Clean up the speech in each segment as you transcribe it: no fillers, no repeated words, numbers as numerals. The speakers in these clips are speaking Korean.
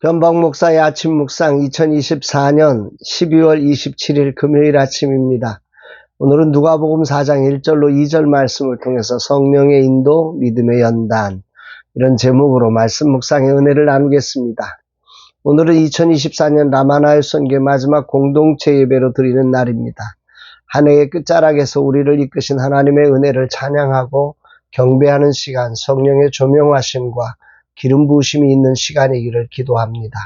변방 목사의 아침 묵상 2024년 12월 27일 금요일 아침입니다. 오늘은 누가복음 4장 1절로 2절 말씀을 통해서 성령의 인도, 믿음의 연단 이런 제목으로 말씀 묵상의 은혜를 나누겠습니다. 오늘은 2024년 라마나의 선교 마지막 공동체 예배로 드리는 날입니다. 한 해의 끝자락에서 우리를 이끄신 하나님의 은혜를 찬양하고 경배하는 시간, 성령의 조명하심과 기름 부으심이 있는 시간이기를 기도합니다.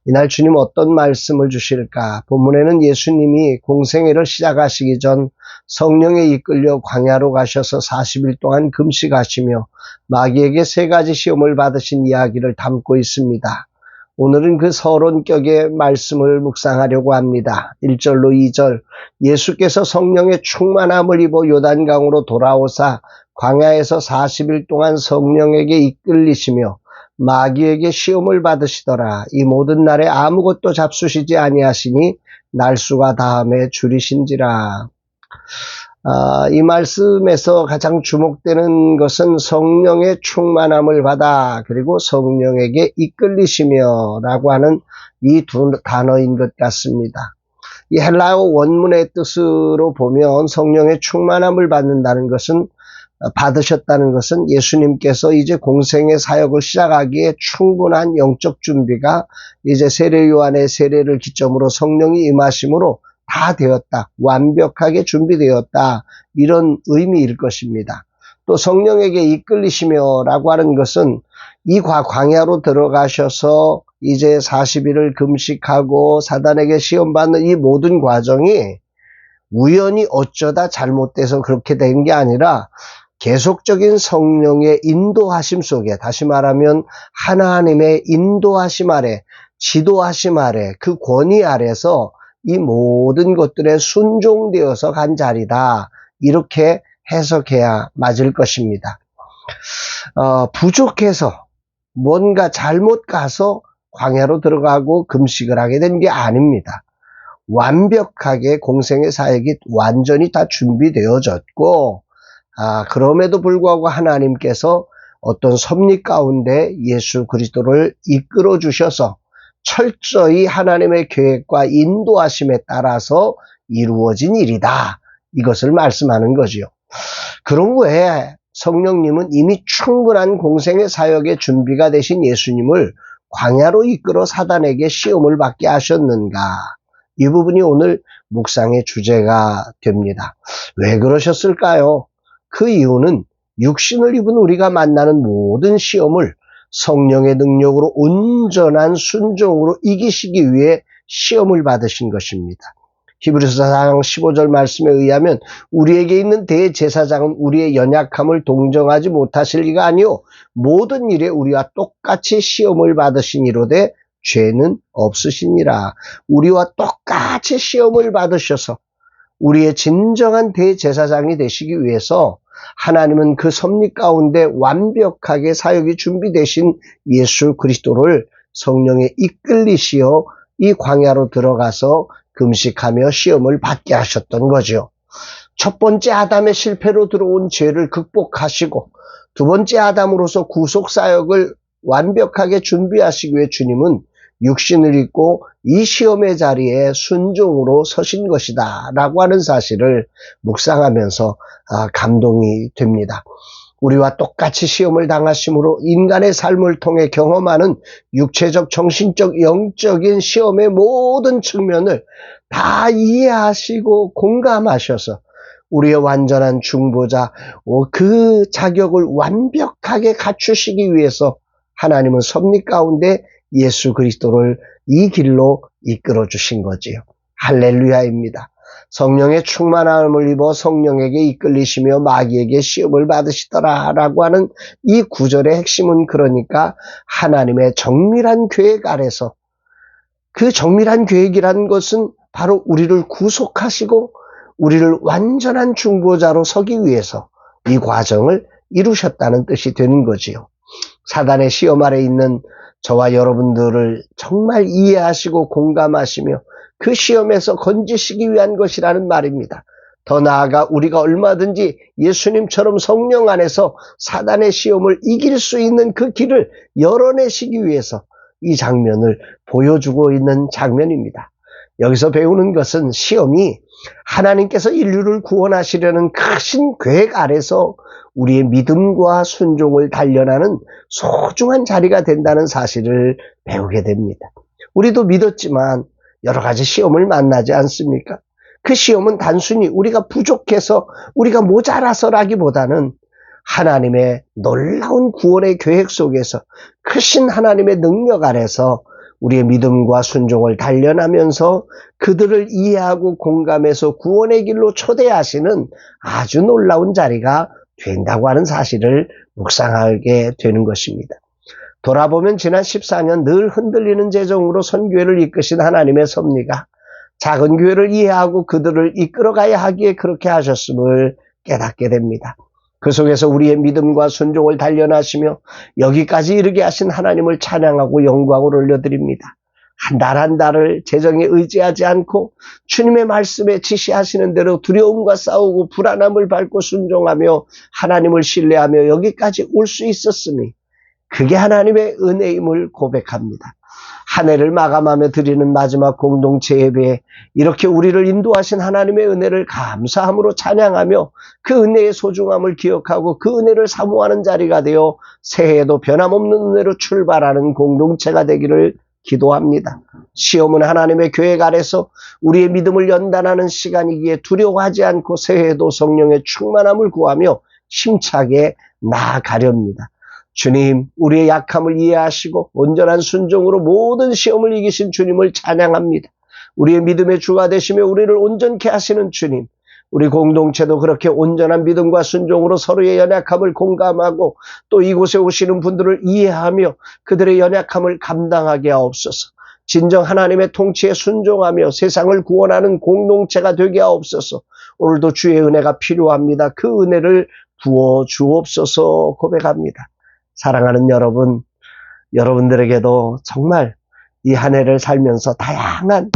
이날 주님 어떤 말씀을 주실까? 본문에는 예수님이 공생애를 시작하시기 전 성령에 이끌려 광야로 가셔서 40일 동안 금식하시며 마귀에게 3가지 시험을 받으신 이야기를 담고 있습니다. 오늘은 그 서론격의 말씀을 묵상하려고 합니다. 1절로 2절, 예수께서 성령의 충만함을 입어 요단강으로 돌아오사 광야에서 40일 동안 성령에게 이끌리시며 마귀에게 시험을 받으시더라. 이 모든 날에 아무것도 잡수시지 아니하시니 날수가 다함에 줄이신지라. 이 말씀에서 가장 주목되는 것은 성령의 충만함을 받아 그리고 성령에게 이끌리시며 라고 하는 이 두 단어인 것 같습니다. 이 헬라어 원문의 뜻으로 보면 성령의 충만함을 받으셨다는 것은 예수님께서 이제 공생의 사역을 시작하기에 충분한 영적 준비가 이제 세례 요한의 세례를 기점으로 성령이 임하심으로 다 되었다. 완벽하게 준비되었다. 이런 의미일 것입니다. 또 성령에게 이끌리시며 라고 하는 것은 이 광야로 들어가셔서 이제 40일을 금식하고 사단에게 시험받는 이 모든 과정이 우연히 어쩌다 잘못돼서 그렇게 된 게 아니라 계속적인 성령의 인도하심 속에, 다시 말하면 하나님의 인도하심 아래, 지도하심 아래, 그 권위 아래서 이 모든 것들에 순종되어서 간 자리다. 이렇게 해석해야 맞을 것입니다. 부족해서 뭔가 잘못 가서 광야로 들어가고 금식을 하게 된 게 아닙니다. 완벽하게 공생의 사역이 완전히 다 준비되어졌고 그럼에도 불구하고 하나님께서 어떤 섭리 가운데 예수 그리스도를 이끌어 주셔서 철저히 하나님의 계획과 인도하심에 따라서 이루어진 일이다. 이것을 말씀하는 거지요. 그런 후에 성령님은 이미 충분한 공생의 사역의 준비가 되신 예수님을 광야로 이끌어 사단에게 시험을 받게 하셨는가? 이 부분이 오늘 묵상의 주제가 됩니다. 왜 그러셨을까요? 그 이유는 육신을 입은 우리가 만나는 모든 시험을 성령의 능력으로 온전한 순종으로 이기시기 위해 시험을 받으신 것입니다. 히브리서 4장 15절 말씀에 의하면 우리에게 있는 대제사장은 우리의 연약함을 동정하지 못하실 리가 아니요 모든 일에 우리와 똑같이 시험을 받으시니로되 죄는 없으시니라. 우리와 똑같이 시험을 받으셔서 우리의 진정한 대제사장이 되시기 위해서 하나님은 그 섭리 가운데 완벽하게 사역이 준비되신 예수 그리스도를 성령에 이끌리시어 이 광야로 들어가서 금식하며 시험을 받게 하셨던 거죠. 첫 번째 아담의 실패로 들어온 죄를 극복하시고 두 번째 아담으로서 구속사역을 완벽하게 준비하시기 위해 주님은 육신을 입고 이 시험의 자리에 순종으로 서신 것이다 라고 하는 사실을 묵상하면서 감동이 됩니다. 우리와 똑같이 시험을 당하심으로 인간의 삶을 통해 경험하는 육체적, 정신적, 영적인 시험의 모든 측면을 다 이해하시고 공감하셔서 우리의 완전한 중보자, 그 자격을 완벽하게 갖추시기 위해서 하나님은 섭리 가운데 예수 그리스도를 이 길로 이끌어 주신 거지요. 할렐루야입니다. 성령의 충만함을 입어 성령에게 이끌리시며 마귀에게 시험을 받으시더라 라고 하는 이 구절의 핵심은 그러니까 하나님의 정밀한 계획 아래서 그 정밀한 계획이란 것은 바로 우리를 구속하시고 우리를 완전한 중보자로 서기 위해서 이 과정을 이루셨다는 뜻이 되는 거지요. 사단의 시험 아래 있는 저와 여러분들을 정말 이해하시고 공감하시며 그 시험에서 건지시기 위한 것이라는 말입니다. 더 나아가 우리가 얼마든지 예수님처럼 성령 안에서 사단의 시험을 이길 수 있는 그 길을 열어내시기 위해서 이 장면을 보여주고 있는 장면입니다. 여기서 배우는 것은 시험이 하나님께서 인류를 구원하시려는 크신 계획 아래서 우리의 믿음과 순종을 단련하는 소중한 자리가 된다는 사실을 배우게 됩니다. 우리도 믿었지만 여러 가지 시험을 만나지 않습니까? 그 시험은 단순히 우리가 부족해서 우리가 모자라서라기보다는 하나님의 놀라운 구원의 계획 속에서 크신 하나님의 능력 아래서 우리의 믿음과 순종을 단련하면서 그들을 이해하고 공감해서 구원의 길로 초대하시는 아주 놀라운 자리가 된다고 하는 사실을 묵상하게 되는 것입니다. 돌아보면 지난 14년 늘 흔들리는 재정으로 선교회를 이끄신 하나님의 섭리가 작은 교회를 이해하고 그들을 이끌어가야 하기에 그렇게 하셨음을 깨닫게 됩니다. 그 속에서 우리의 믿음과 순종을 단련하시며 여기까지 이르게 하신 하나님을 찬양하고 영광을 올려드립니다. 한 달 한 달을 재정에 의지하지 않고 주님의 말씀에 지시하시는 대로 두려움과 싸우고 불안함을 밟고 순종하며 하나님을 신뢰하며 여기까지 올 수 있었으니 그게 하나님의 은혜임을 고백합니다. 한 해를 마감하며 드리는 마지막 공동체 예배에 이렇게 우리를 인도하신 하나님의 은혜를 감사함으로 찬양하며 그 은혜의 소중함을 기억하고 그 은혜를 사모하는 자리가 되어 새해에도 변함없는 은혜로 출발하는 공동체가 되기를 기도합니다. 시험은 하나님의 계획 아래서 우리의 믿음을 연단하는 시간이기에 두려워하지 않고 새해에도 성령의 충만함을 구하며 힘차게 나아가렵니다. 주님, 우리의 약함을 이해하시고 온전한 순종으로 모든 시험을 이기신 주님을 찬양합니다. 우리의 믿음의 주가 되시며 우리를 온전케 하시는 주님, 우리 공동체도 그렇게 온전한 믿음과 순종으로 서로의 연약함을 공감하고 또 이곳에 오시는 분들을 이해하며 그들의 연약함을 감당하게 하옵소서. 진정 하나님의 통치에 순종하며 세상을 구원하는 공동체가 되게 하옵소서. 오늘도 주의 은혜가 필요합니다. 그 은혜를 부어 주옵소서 고백합니다. 사랑하는 여러분, 여러분들에게도 정말 이 한 해를 살면서 다양한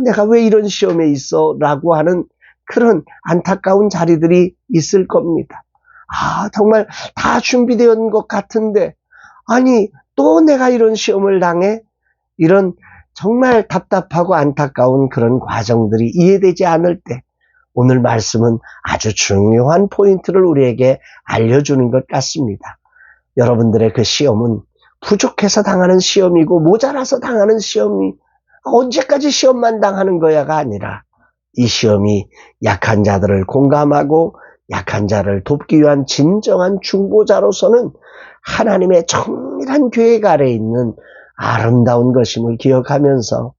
내가 왜 이런 시험에 있어? 라고 하는 그런 안타까운 자리들이 있을 겁니다. 정말 다 준비되어 있는 것 같은데 아니 또 내가 이런 시험을 당해? 이런 정말 답답하고 안타까운 그런 과정들이 이해되지 않을 때 오늘 말씀은 아주 중요한 포인트를 우리에게 알려주는 것 같습니다. 여러분들의 그 시험은 부족해서 당하는 시험이고 모자라서 당하는 시험이 언제까지 시험만 당하는 거야가 아니라 이 시험이 약한 자들을 공감하고 약한 자를 돕기 위한 진정한 중보자로서는 하나님의 정밀한 계획 아래에 있는 아름다운 것임을 기억하면서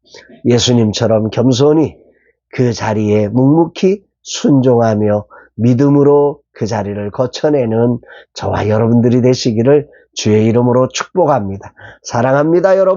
예수님처럼 겸손히 그 자리에 묵묵히 순종하며 믿음으로 그 자리를 거쳐내는 저와 여러분들이 되시기를 주의 이름으로 축복합니다. 사랑합니다, 여러분.